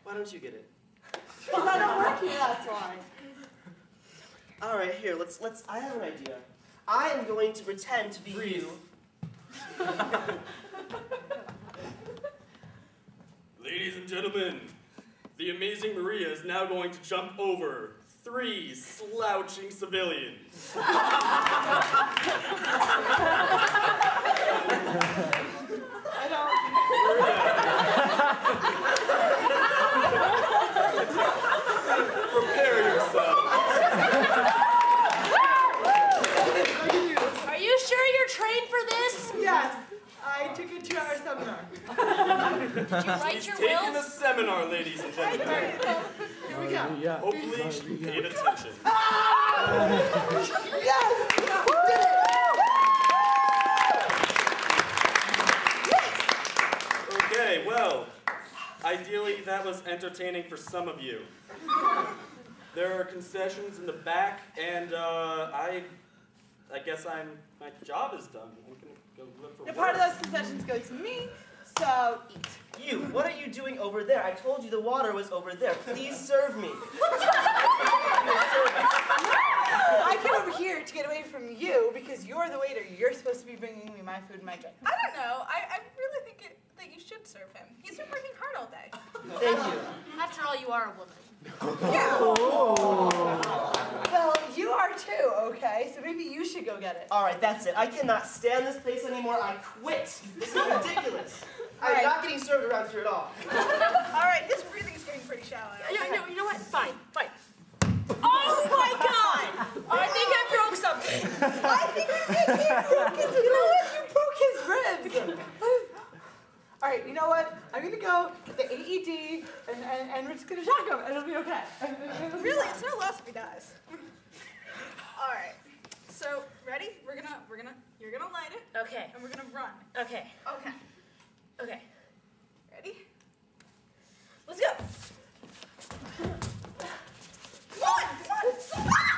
Why don't you get it? Because I don't work here, that's why. All right, here, let's, I have an idea. I am going to pretend to be you. Ladies and gentlemen, the amazing Maria is now going to jump over 3 slouching civilians. I don't. Prepare yourself. Are you sure you're trained for this? Yes. I took a 2-hour seminar. Did you write She's your taking a wills? seminar, ladies and gentlemen. Here we go. Hopefully she paid attention. Yes! We did it! Okay, well, ideally that was entertaining for some of you. There are concessions in the back, and I guess my job is done. I'm gonna go look for And work. part of those concessions go to me, so eat. You, what are you doing over there? I told you the water was over there. Please serve me. I came over here to get away from you because you're the waiter. You're supposed to be bringing me my food and my drink. I don't know. I really think that you should serve him. He's been working hard all day. Thank you. After all, you are a woman. Yeah. Well, you are too, okay? So maybe you should go get it. All right, that's it. I cannot stand this place anymore. I quit. This is ridiculous. I'm right. not getting served around here at all. All right, this breathing's getting pretty shallow. You know what? Fine. Oh my God! I think I broke something. I think he broke his, you know what? You broke his ribs. All right, you know what? I'm gonna go get the AED and we're just gonna shock him and it'll be okay. Really, it's no loss if he dies. All right. So, ready? You're gonna light it. Okay. And we're gonna run. Okay. Okay. Ready? Let's go. Come on!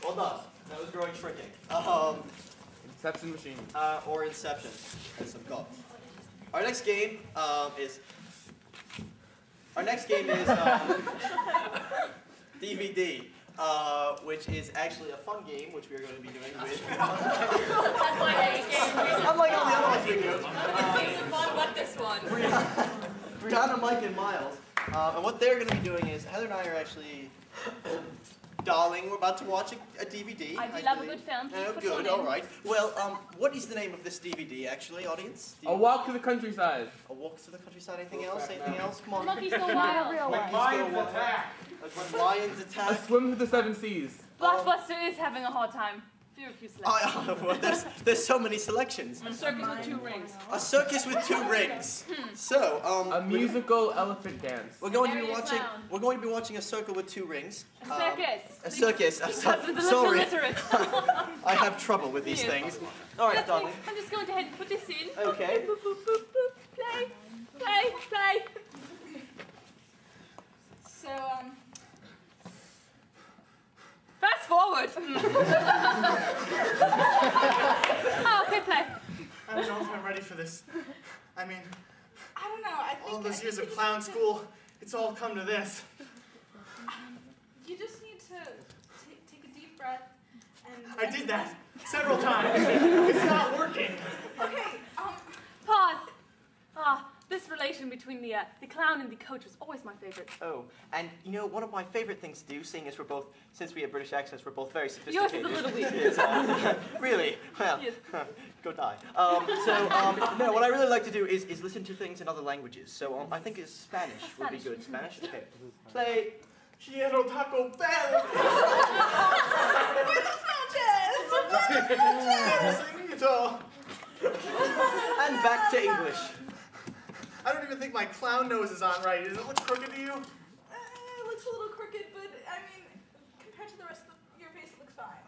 Well done. That was growing shrinking. Inception machine. Or Inception, as some call. Our next game is DVD, which is actually a fun game, which we are going to be doing with. That's why I game. Unlike all the other ones we do. Games are fun, but this one. Briana, Mike, and Miles. And what they're going to be doing is Heather and I are actually. Darling, we're about to watch a DVD. I do love a good film. Oh, Put good, one all in. right. Well, what is the name of this DVD, actually, audience? A walk to the countryside. A walk to the countryside. Anything else? Anything else? Come on. Monkeys go wild. Monkeys go wild. When lions A attack. swim to the 7 seas. Blockbuster is having a hard time. Few selections. Well, there's so many selections. A circus with 2 rings. A circus with 2 rings. So, A musical elephant dance. we're going to be Various watching. clown. We're going to be watching a circle with 2 rings. A circus. A circus. Sorry, I have trouble with these Yes. things. All right, darling. I'm just going to head and put this in. Okay. Boop, boop, boop, boop. Play. So, Fast forward. Oh, okay, play. I don't know if I'm ready for this. I mean, I don't know. I think all those years you of just clown need to- school, it's all come to this. You just need to take a deep breath and. I did that several times. It's not working. Okay. Pause. This relation between the clown and the coach was always my favorite. Oh, and you know, one of my favorite things to do, seeing as we're both, since we have British accents, we're both very sophisticated. Yours is a little weird. Is, really? Well, Yes. go die. No, what I really like to do is listen to things in other languages. So I think Spanish would be good. Spanish? Okay. Play. Quiero Taco Bell. Buenas noches. Señorito. And back to English. I don't even think my clown nose is on right. Does it look crooked to you? It looks a little crooked, but I mean, compared to the rest of your face, it looks fine.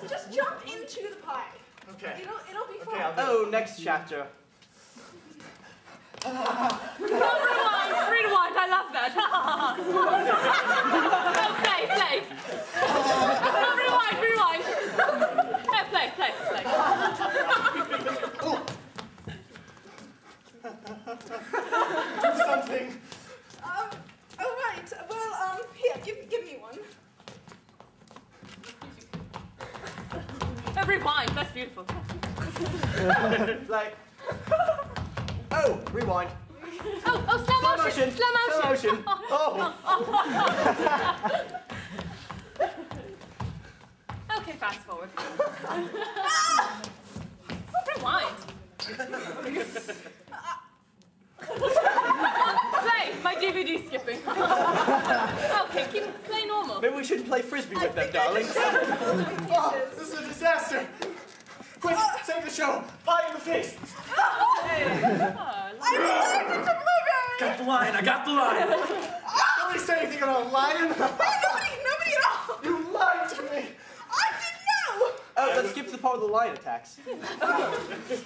Just jump into the pie. Okay. It'll be fun. Okay, I'll do it. Oh, next chapter. Rewind, I love that. Oh, play. Rewind. Play. Do something. All right. Well, here, give me one. Rewind, that's beautiful. Like, oh, rewind. Oh, slow motion. Slow motion. Oh. Okay, fast forward. Rewind. Play, my DVD skipping. Okay, play normal. Maybe we shouldn't play frisbee with them, darling. Oh, this is a disaster. Quick, save the show. Pie in the face. Got the line. I got the line. Nobody say anything about lying. Nobody at all. You lied to me. I didn't know. Oh, let's skip to the part of the lion attacks.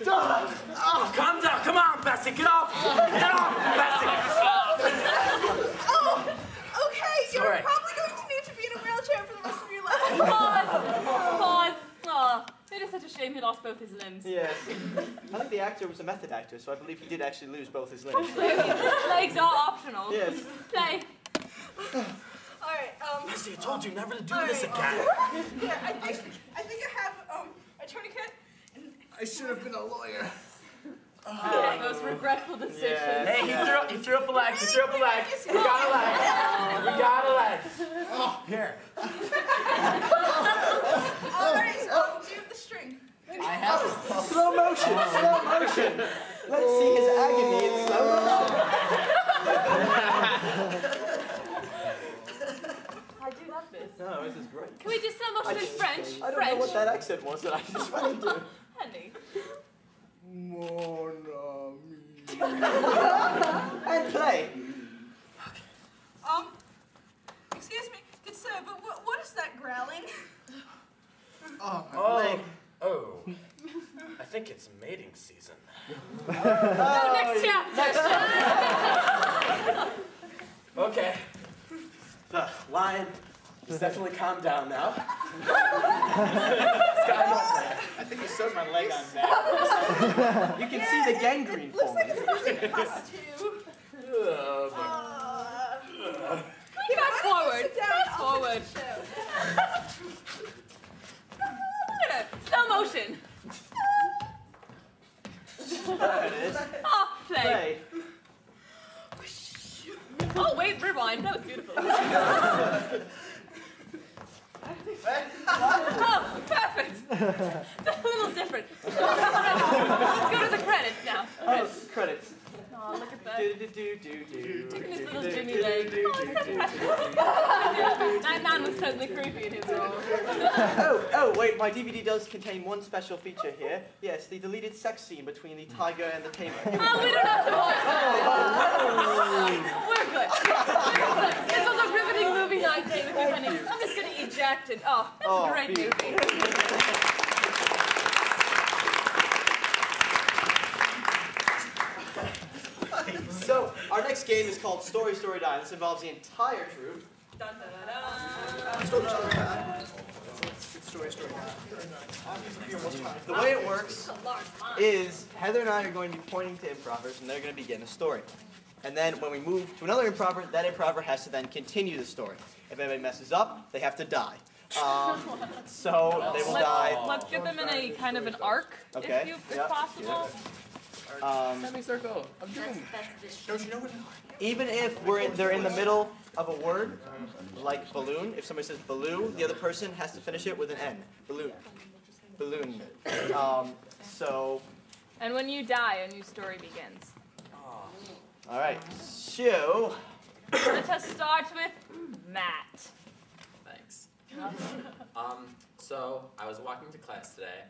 Stop. Oh, calm down. Come on, Bessie. Get off, Bessie. Oh, okay. You're Sorry. probably going to need to be in a wheelchair for the rest of your life. Pause. Oh, it is such a shame he lost both his limbs. Yes. I think the actor was a method actor, so I believe he did actually lose both his limbs. Legs are optional. Yes. Play. All right. Bessie, I told you never to do all this right, again. Yeah, I think I have a tourniquet. I should have been a lawyer. Most regretful decisions. Yeah. Hey, he threw up a leg. We got a leg. Oh, here. All right. Do you have the string? I have it. Slow motion. Let's see his agony in slow motion. I do love this. No, this is great. Can we do slow motion in French? I don't know what that accent was that I just went into. Honey. Mon And play. Excuse me, good sir, but what is that growling? Oh, my leg. Oh. I think it's mating season. Next chapter. Okay. The lion is definitely calmed down now. I think you sewed my leg on backwards. You can see the gangrene Looks forming. like it's a perfect costume. Fast forward. Fast forward. Look at it. Slow motion. There it is. Oh, play. Play. Oh, wait, rewind. That was beautiful. Oh, perfect. It's a little different. Let's go to the credits now. Oh, credits. Oh, look at that. Taking his little Jimmy leg. That man was totally creepy in his role. Oh, wait, my DVD does contain one special feature here. Yes, the deleted sex scene between the tiger and the tamer. Oh, we don't have to watch that. We're good. This was a riveting movie night day with you, honey. I'm just going to eject it. Oh, that's a great beautiful. movie. So, our next game is called Story, Story, Die. This involves the entire troupe. Dun, dun, dun, dun. Story. The way it works is Heather and I are going to be pointing to improvers, and they're going to begin a story. And then when we move to another improver, that improver has to then continue the story. If anybody messes up, they have to die. So they will die. Let's get them in a kind of an arc, Okay. if possible. Semicircle of doom. Don't you know what? Even if they're in the middle of a word, like balloon, if somebody says balloon, the other person has to finish it with an N. Balloon. Balloon. And when you die, a new story begins. All right. So, Let us start with Matt. Thanks. So I was walking to class today,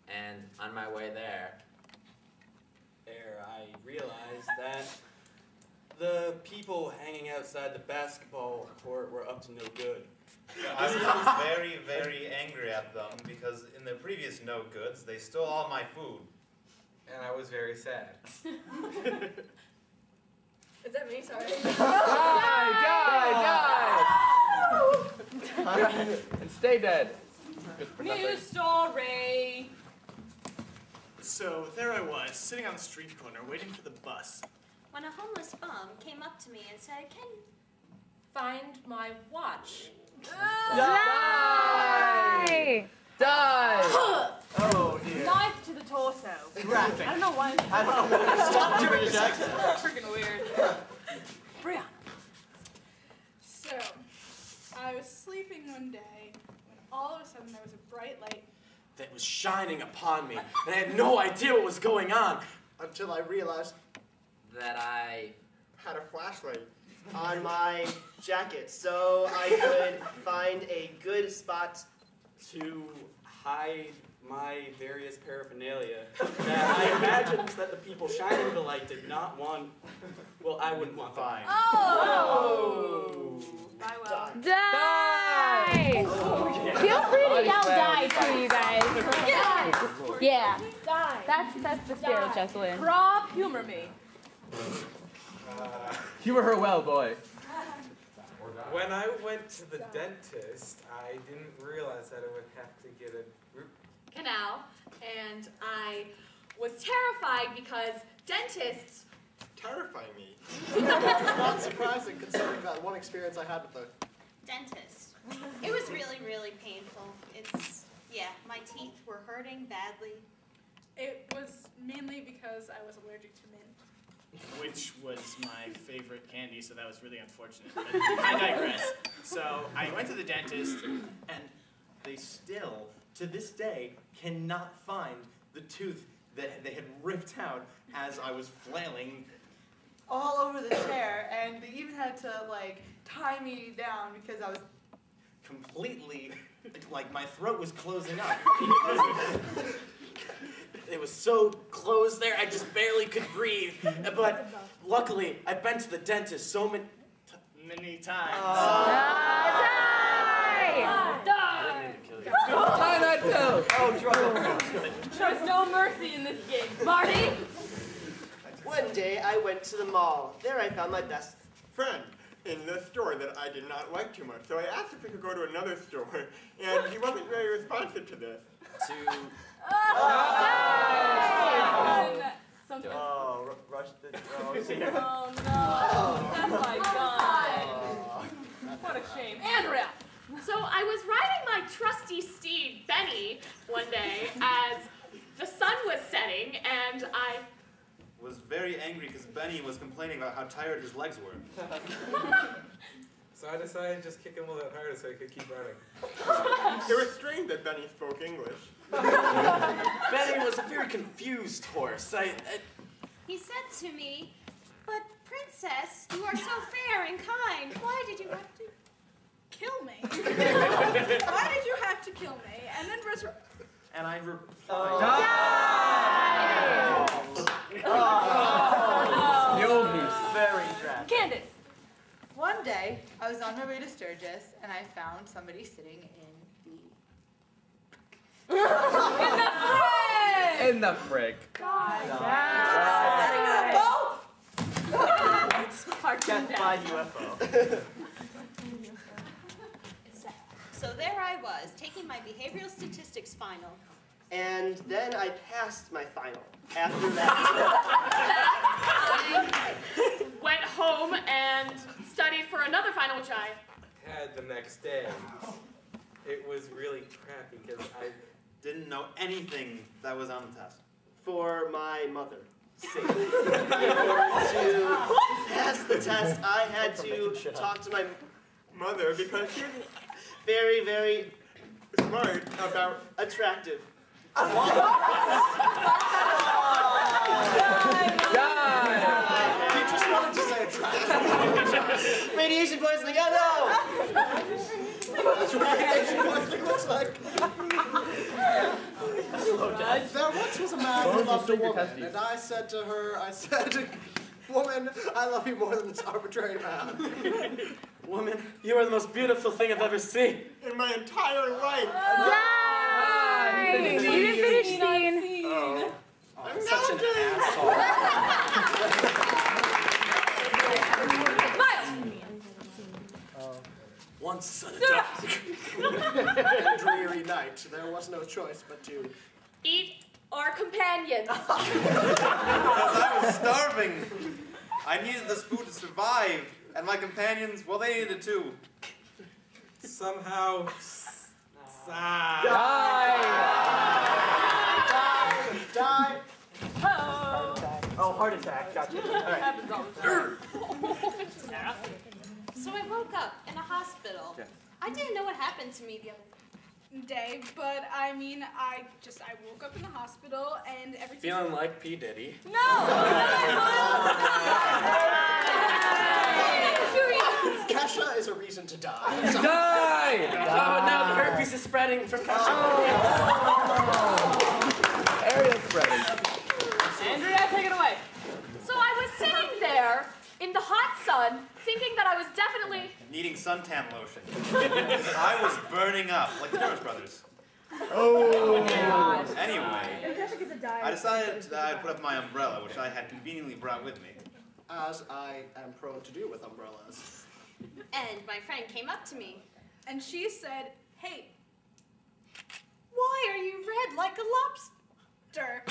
and on my way there, I realized that the people hanging outside the basketball court were up to no good. I was very, very angry at them because in the previous no goods, they stole all my food. and I was very sad. Is that me? Sorry. Die! And stay dead. New story. So there I was, sitting on the street corner, waiting for the bus. When a homeless bum came up to me and said, "Can you Find my watch. Die! Die! Oh dear. Knife to the torso. Graphic. I don't know why. Stop doing this accent. Freaking weird. Briana. So, I was sleeping one day when all of a sudden there was a bright light. That was shining upon me, and I had no idea what was going on. Until I realized That I I had a flashlight on my jacket, so I could find a good spot. To hide my various paraphernalia that I imagined that the people shining the light did not want. Well, I wouldn't want fine. Oh! Bye, well. Die! Feel free to yell die too, you guys. Yeah. Die. That's the spirit, Jesselyn. Rob, humor me. Humor her well, boy. When I went to the dentist, I didn't realize that I would have to get a root canal, and I was terrified because dentists Terrify me. Not surprising considering that one experience I had with the dentist?" It was really, really painful. Yeah, my teeth were hurting badly. It was mainly because I was allergic to mint. which was my favorite candy, so that was really unfortunate. But I digress. So I went to the dentist, and they still, to this day, cannot find the tooth that they had ripped out as I was flailing. All over the chair, and they even had to, like, tie me down because I was Completely, like my throat was closing up. It was so closed there, I just barely could breathe. But luckily, I've been to the dentist so many times. Die! Die, not kill! Oh, trouble. There's no mercy in this game. Marty? One day I went to the mall. There I found my best friend in the store that I did not like too much. So I asked if we could go to another store, and he wasn't very responsive to this. Rush the. Oh no! Oh my God! What a shame, Andrea. So I was riding my trusty steed, Benny, one day as the sun was setting, and I was very angry because Benny was complaining about how tired his legs were. So I decided to just kick him a little harder so he could keep running. It was strange that Benny spoke English. Benny was a very confused horse. He said to me, "But princess, you are so fair and kind. Why did you have to Kill me? Why did you have to kill me? And then And I replied. The old news. Very tragic. Candice. One day, I was on my way to Sturgis, and I found somebody sitting In the frig. Death by UFO. So there I was, taking my behavioral statistics final. And then I passed my final. After that, I went home and studied for another final, which I Had the next day. It was really crappy because I Didn't know anything that was on the test. for my mother. In order to pass the test, I had to talk to my mother because she was very, very smart about attractive. Die! He just wanted to say attractive. Radiation poisoning, oh no! That's what radiation poisoning looks like. There once was a man who loved a woman, and I said to her, "Woman, I love you more than this arbitrary man." Woman, you are the most beautiful thing I've ever seen. In my entire life. Die! You didn't finish scene. I'm such an asshole. Once on a dark and dreary night, there was no choice but to eat our companions. Because I was starving. I needed this food to survive, and my companions, well, they needed it too. Somehow, Die! Oh, heart attack. Gotcha. All right. So I woke up in a hospital. Yeah. I didn't know what happened to me the other day, but I mean, I woke up in the hospital and everything. Feeling like P. Diddy? Kesha is a reason to die. Die! Oh no, the herpes is spreading from Kesha. Ariel spreading. Andrea, take it away. So I was sitting there in the hot sun, thinking that I was definitely Needing suntan lotion. I was burning up, like the Jonas Brothers. Oh. Anyway, I decided that I'd put up my umbrella, which I had conveniently brought with me. As I am prone to do with umbrellas. And my friend came up to me. And she said, "Hey, Why are you red like a lobster?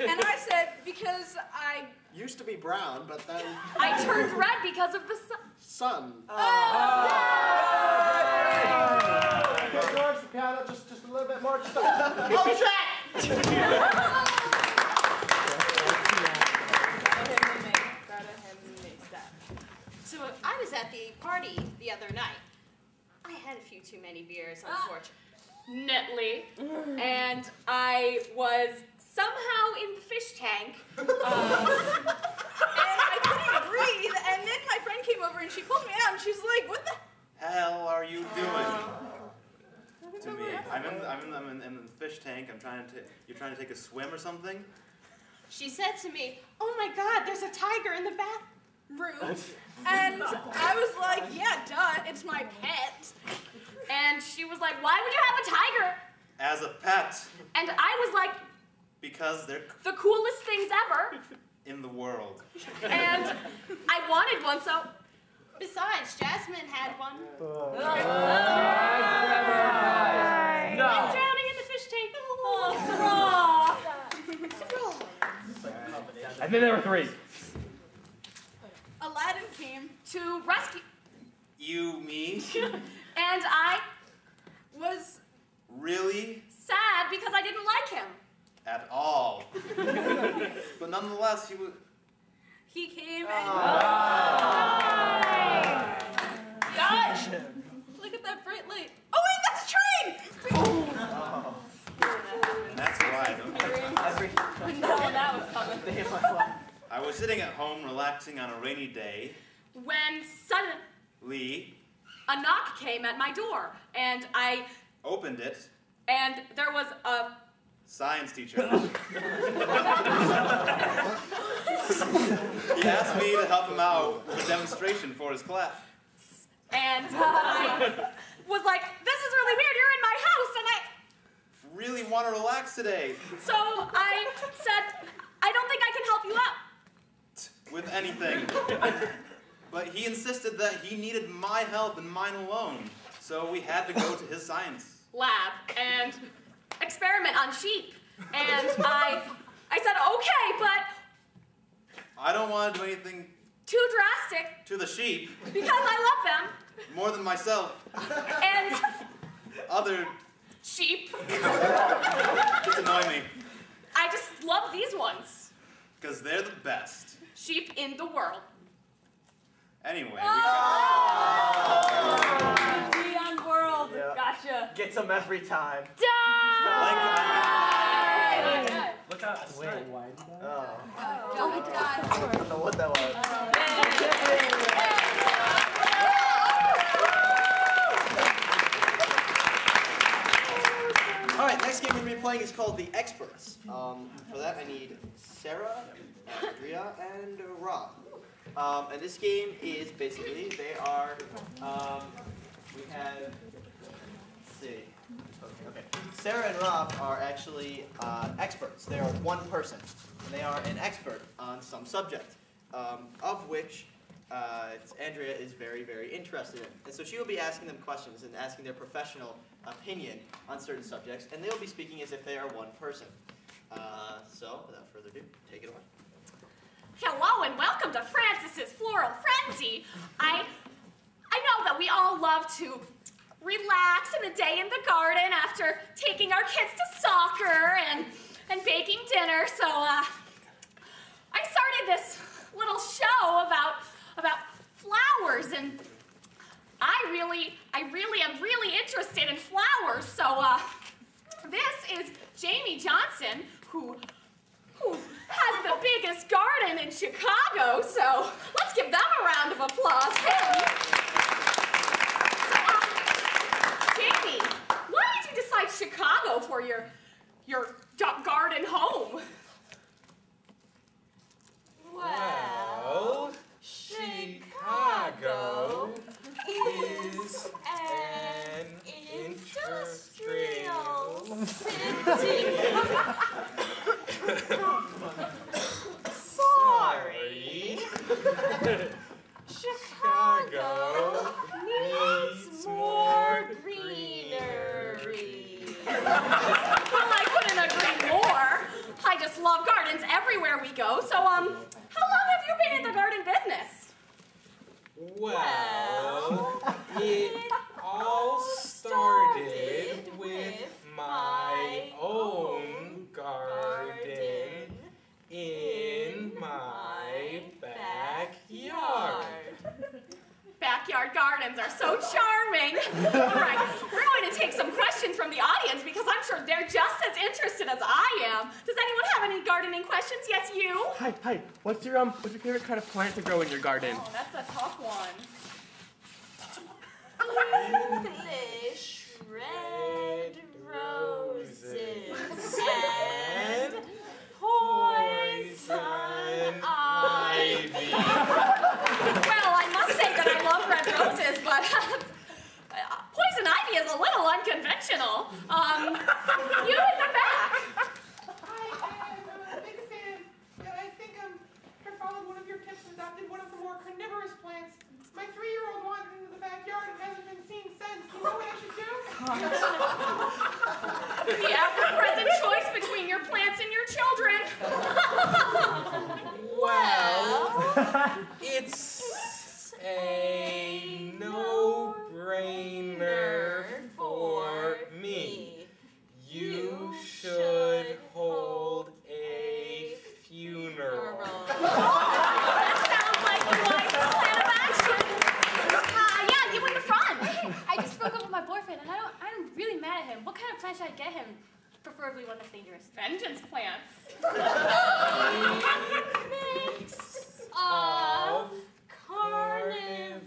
And I said, because I used to be brown, but then I turned red because of the sun. Get towards the piano just a little bit more. Just a... Oh, Jack! So I was at the party the other night. I had a few too many beers, unfortunately. and I was somehow in the fish tank. and I couldn't breathe, and then my friend came over and she pulled me out and she's like, "What the Hell are you doing?" To me, I'm in the fish tank. You're trying to take a swim or something? She said to me, "Oh my God, there's a tiger in the bathroom." And I was like, "Yeah, duh, it's my pet." And she was like, "Why would you have a tiger?" As a pet. And I was like, Because they're the coolest things ever. in the world. And I wanted one, so. Besides, Jasmine had one. No. I'm drowning in the fish tank. And then there were three. Aladdin came to rescue. You, me? And I was Really? sad because I didn't like him. At all. But nonetheless, He came Gosh! Look at that bright light. Oh wait, that's a train! That's why I don't No, that was coming. I was sitting at home relaxing on a rainy day. When suddenly a knock came at my door, and I Opened it. and there was a Science teacher. He asked me to help him out with a demonstration for his class. and I was like, "This is really weird. You're in my house," and I Really want to relax today. so I said, "I don't think I can help you out." With anything. But he insisted that he needed my help and mine alone. So we had to go to his science Lab and experiment on sheep, and I said, "Okay, but I don't want to do anything too drastic to the sheep because I love them more than myself. and Other sheep. just annoy me. I just love these ones. Because they're the best. Sheep in the world." Anyway, Beyond world. Yeah. Gotcha. Get some every time. Die! Look out. Wait, why did that? Oh. Oh my God. I don't know what that was. All right, next game we're going to be playing is called The Experts. For that, I need Sarah, Andrea, and Rob. And this game is basically, they are, we have, let's see, okay. Sarah and Rob are actually experts. They are one person, and they are an expert on some subject, of which Andrea is very, very interested in. And so she will be asking them questions and asking their professional opinion on certain subjects, and they'll be speaking as if they are one person. So, without further ado, take it away. Hello and welcome to Francis's Floral Frenzy. I know that we all love to relax in a day in the garden after taking our kids to soccer and baking dinner, so I started this little show about flowers, and I really am really interested in flowers, so this is Jamie Johnson, who has the biggest garden in Chicago, so let's give them a round of applause. Jamie, why did you decide Chicago for your garden home? Well, Chicago is an industrial city. Sorry. Chicago needs more greenery. Well, I couldn't agree more. I just love gardens everywhere we go. So, how long have you been in the garden business? Well, it all started with my own garden in my backyard. Backyard gardens are so charming. All right, we're going to take some questions from the audience because I'm sure they're just as interested as I am. Does anyone have any gardening questions? Yes, you? Hi. What's your favorite kind of plant to grow in your garden? Oh, that's a tough one. English red roses and poison ivy. Well, I must say that I love red roses, but poison ivy is a little unconventional. You in the back. I'm a big fan. I think I followed one of your tips and adopted one of the more carnivorous plants. My 3-year-old wandered into the backyard and hasn't been seen since. Do you know what I should do? The ever-present choice between your plants and your children. Well, it's a no-brainer for me. You should hold a funeral. That sounds like a wise plan of action. Yeah, you in the front. I just broke up with my boyfriend, and I'm really mad at him. What kind of plant should I get him? Preferably one that's dangerous. Vengeance plants. Mix of carnivorous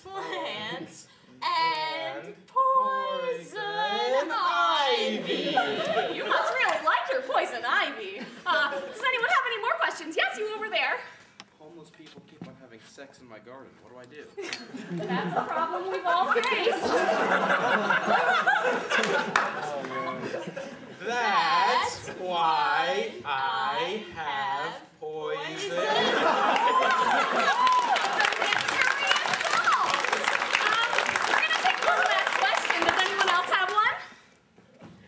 plants and poison ivy. You must really like your poison ivy. Does anyone have any more questions? Yes, you over there. Homeless people keep on having sex in my garden. What do I do? That's a problem we've all faced. That's why I have poison. We're going to take one last question. Does anyone else have one?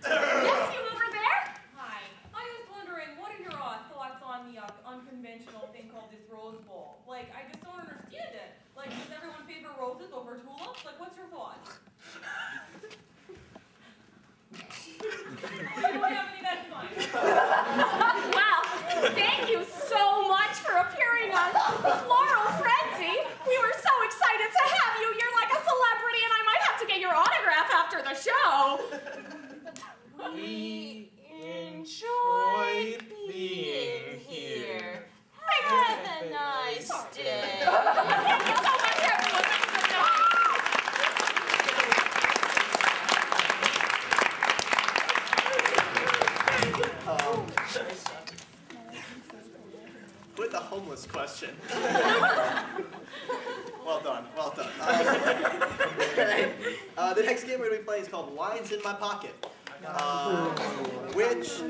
Yes, you over there? Hi. I was wondering, what are your thoughts on the unconventional thing called this Rose Bowl? Like, I just don't understand it. Like, does everyone favor roses over tulips? Like, what's your thoughts? You don't have any, that's fine. Well, thank you so much for appearing on Floral Frenzy. We were so excited to have you. You're like a celebrity, and I might have to get your autograph after the show. We enjoyed being here. Have a nice day. Thank you so much, everyone. With the homeless question. Well done. The next game we're going to be playing is called Lines in My Pocket, which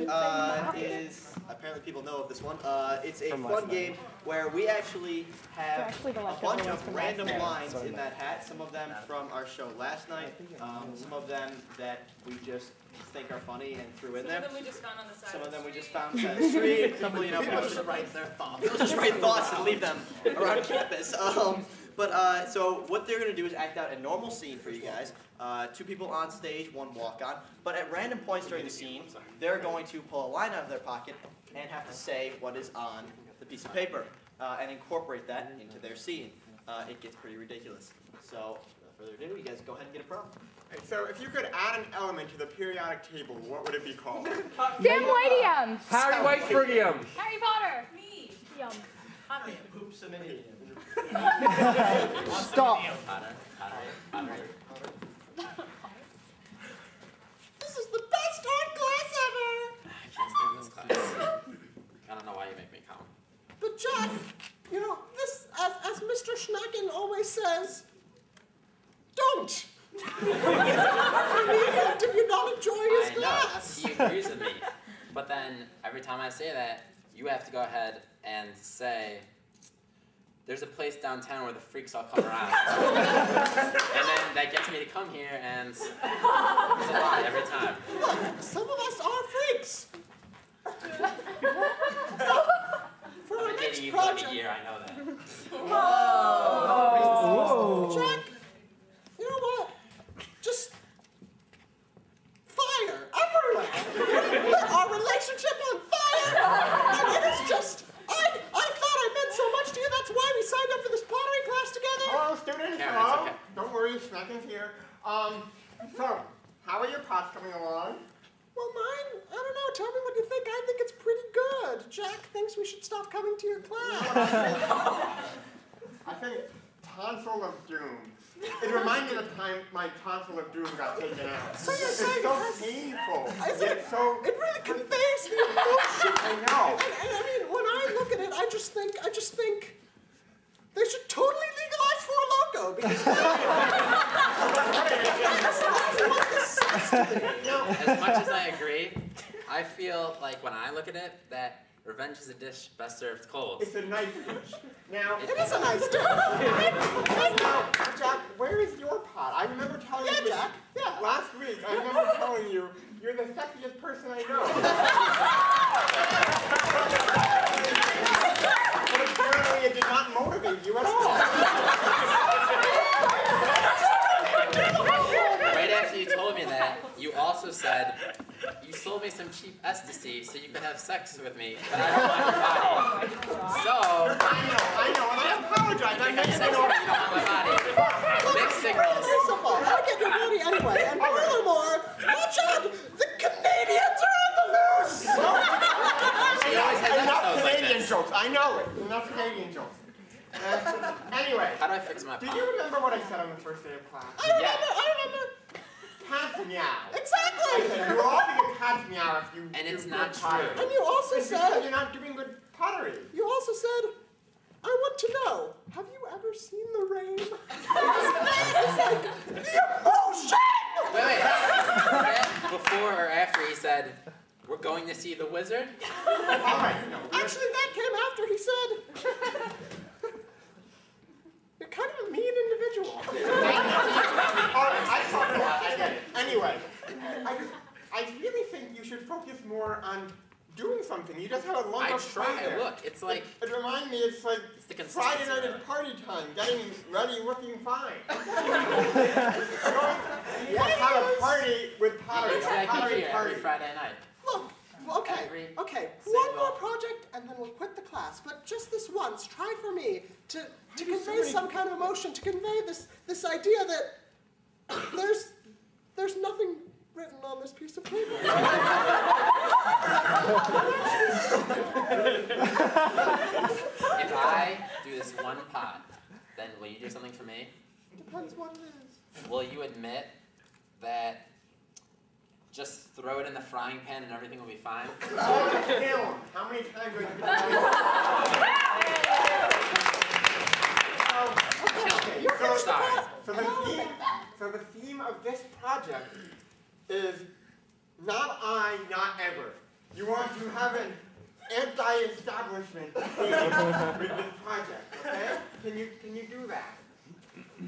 is apparently people know of this one. It's a fun game where we actually have a bunch of random lines in that hat. Some of them from our show last night. Some of them that we just think are funny and threw in there. Some of them we just found on the side. Some of them we just found on the street. People, people just write their thoughts. People just write thoughts and leave them around campus. So what they're going to do is act out a normal scene for you guys. 2 people on stage, 1 walk-on. But at random points during the scene, they're going to pull a line out of their pocket and have to say what is on the piece of paper and incorporate that into their scene. It gets pretty ridiculous. So without further ado, you guys go ahead and get a prompt. So if you could add an element to the periodic table, what would it be called? Sam Whiteium. Harry Whitefrugium. Harry Potter. Me. Yum. Oops, a minute. Stop. This is the best art class ever! I can't stand this class. I don't know why you make me come. But Jack, you know, this, as Mr. Schnacken always says, don't! If you not enjoy his class. He agrees with me. But then, every time I say that, you have to go ahead and say, there's a place downtown where the freaks all come around. And then that gets me to come here, and it's a lie every time. Look, some of us are freaks. For our I've been next dating you for like project. a year, I know that. Whoa. Jack, you know what? Just fire everywhere. Our relationship on fire. And it is just, I thought I meant so much to you. That's why we signed up for this pottery class together. Hello, students. Karen, Hello. it's okay. Don't worry, Snackin's here. So, how are your pots coming along? Well, mine, I don't know. Tell me what you think. I think it's pretty good. Jack thinks we should stop coming to your class. I think tonsil of doom. It reminded me of the time my tonsil of doom got taken out. So you're it's saying so it has- painful. It really conveys the emotion. I know. And I mean, when I look at it, I just think they should totally legalize Four Loko because As much as I agree, I feel like when I look at it, that revenge is a dish best served cold. It's a nice dish. Now, it is a nice dish. Now, Jack, where is your pot? I remember telling you Jack. Yeah. last week. I remember telling you you're the sexiest person I know. But apparently, it did not motivate you at all. Right after you told me that, you also said, you sold me some cheap ecstasy so you could have sex with me, but I don't want your body. So, I know, and I apologize. I have sex with me, you don't want my body. Mixed signals. First of all, I get your body anyway. And furthermore, watch out! The Canadians are on the loose! She always has Enough episodes like Canadian this. jokes. I know it. Enough Canadian jokes. Anyway. How do I fix my Do pot? you remember what I said on the first day of class? I remember. Cat's meow. Exactly. I said, you're all going to cat's meow if you And do it's good not pottery. true. And you also It's said, because you're not doing good pottery. you also said, I want to know, have you ever seen the rain? It's like, the emotion! Wait. Before or after he said, we're going to see the wizard? All right, no. Actually, that came after he said, you're kind of a mean individual. All right, I talk a lot. I get it. Anyway, I really think you should focus more on doing something. You just have a lump I of clay try. there. Look, it's like It reminds me, it's like the Friday consistency night of at it. party time, getting ready, looking fine. Let's have a party with pottery. It's like Pottery here party. every Friday night. Look, okay, one more project and then we'll quit the class. But just this once, try for me to convey some kind of emotion, to convey this idea that there's nothing written on this piece of paper. If I do this one pot, then will you do something for me? Depends what it is. Will you admit that just throw it in the frying pan and everything will be fine? Oh, kill. How many times are you So the theme of this project is not I, not ever. You want to have an anti-establishment with this project, okay? Can you do that?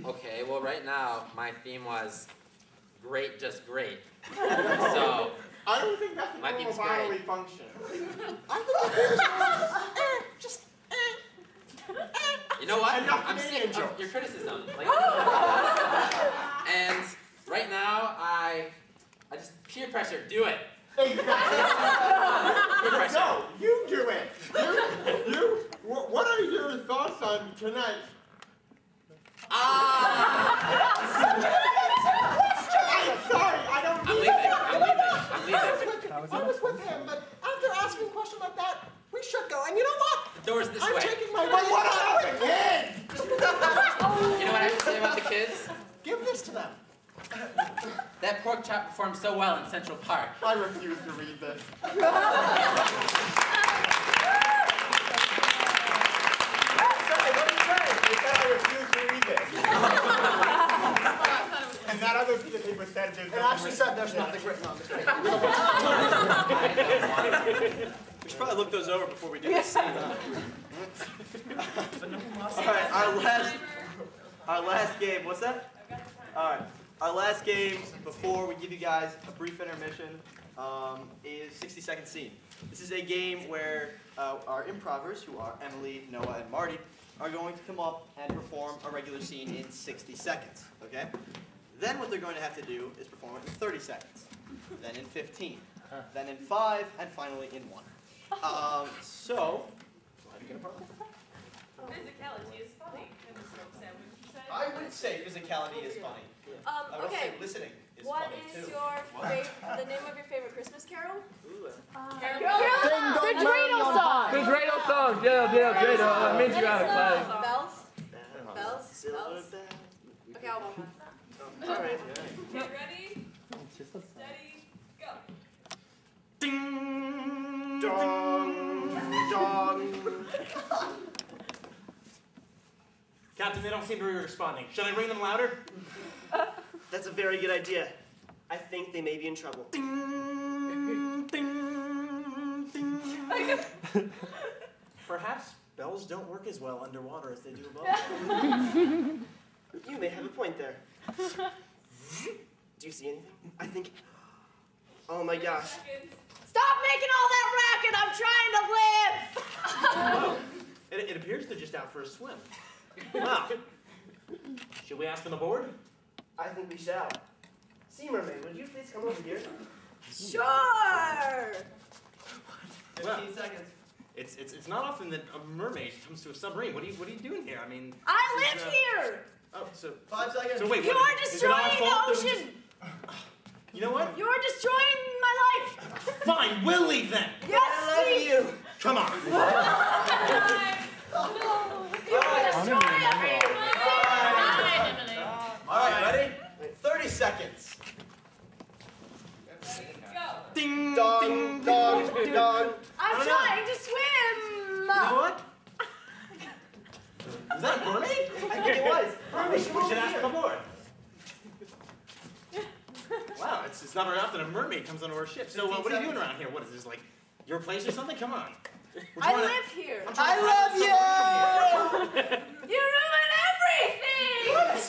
Okay, well right now my theme was great, just great. So I don't think that's a my normal theme's bodily great. function. I think just You know what? Enough I'm Canadian sick of jokes. your criticism. Like, and right now I just peer pressure. Do it. Peer pressure. No, you do it. What are your thoughts on tonight? I'm sorry, I don't I'm leaving. I was with him, but after asking a question like that, we should go. And you know what? The door's this way. I'm taking my way. What about the kids? You know what I have to say about the kids? Give this to them. That pork chop performed so well in Central Park. I refuse to read this. And that other piece of paper said there's It actually said there's nothing written on this paper. We should probably look those over before we do this scene. Alright, our last game, what's that? Alright, our last game before we give you guys a brief intermission is 60-second scene. This is a game where our improvers, who are Emily, Noah, and Marty, are going to come up and perform a regular scene in 60 seconds, okay? Then what they're going to have to do is perform it in 30 seconds, then in 15, then in 5, and finally in 1. So, Physicality is funny in the smoke sandwich, you said? I would say physicality is funny. I would also say listening is What funny is too. the name of your favorite Christmas carol? The dreidel song. The dreidel song. Dreidel. That means you gotta play. Bells? Okay, I'll walk on. All right. Get ready, steady, go. Ding dong dong. Captain, they don't seem to be responding. Should I ring them louder? That's a very good idea. I think they may be in trouble. Ding, ding, ding. Perhaps bells don't work as well underwater as they do above. You may have a point there. Do you see anything? I think... Oh my gosh. Stop making all that racket! I'm trying to live! It appears they're just out for a swim. Wow. Should we ask them aboard? I think we shall. Sea mermaid, would you please come over here? Sure! 15 seconds. It's not often that a mermaid comes to a submarine. What are you doing here? I mean... I live here! Oh, so... 5 seconds. So wait, You are destroying the ocean! You know what? You are destroying my life! Fine, we'll leave then! Yes, please! Come on! You are destroying everything! Alright, ready? 30 seconds. Ding dong dong dong. I'm trying to swim! You know what? Was that a mermaid? I think it was. We should ask them aboard. Wow, it's not very often a mermaid comes onto our ship. So what are you doing around here? What is this, like your place or something? Come on. I live here. I love you! You ruined everything! What? 5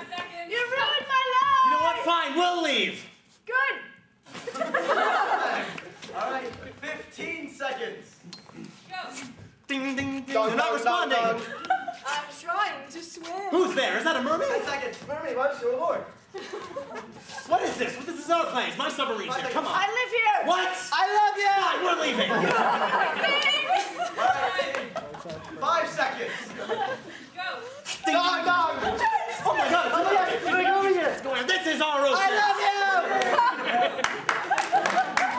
seconds. You ruined my life! You know what? Fine, we'll leave. Good! Alright, 15 seconds. Go. Ding, ding, ding. Dong, You're not dong, responding. dong, dong. I'm trying to swim. Who's there? Is that a mermaid? 10 seconds. Mermaid, why don't you go aboard? What is this? This is our plane. It's my submarine's here. Come on. I live here! What? I love you! Fine, we're leaving. Alright, 5 seconds. Go. Dog, dog. Oh my God! It's over here. This is our ocean. I love you!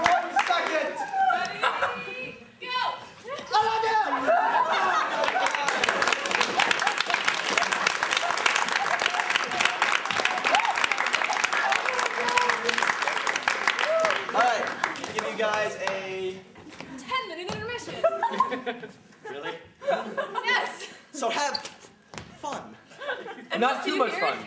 1 second. Ready, go. I love you! Alright, give you guys a... 10-minute intermission. Really? Yes. So have fun. Not too much fun.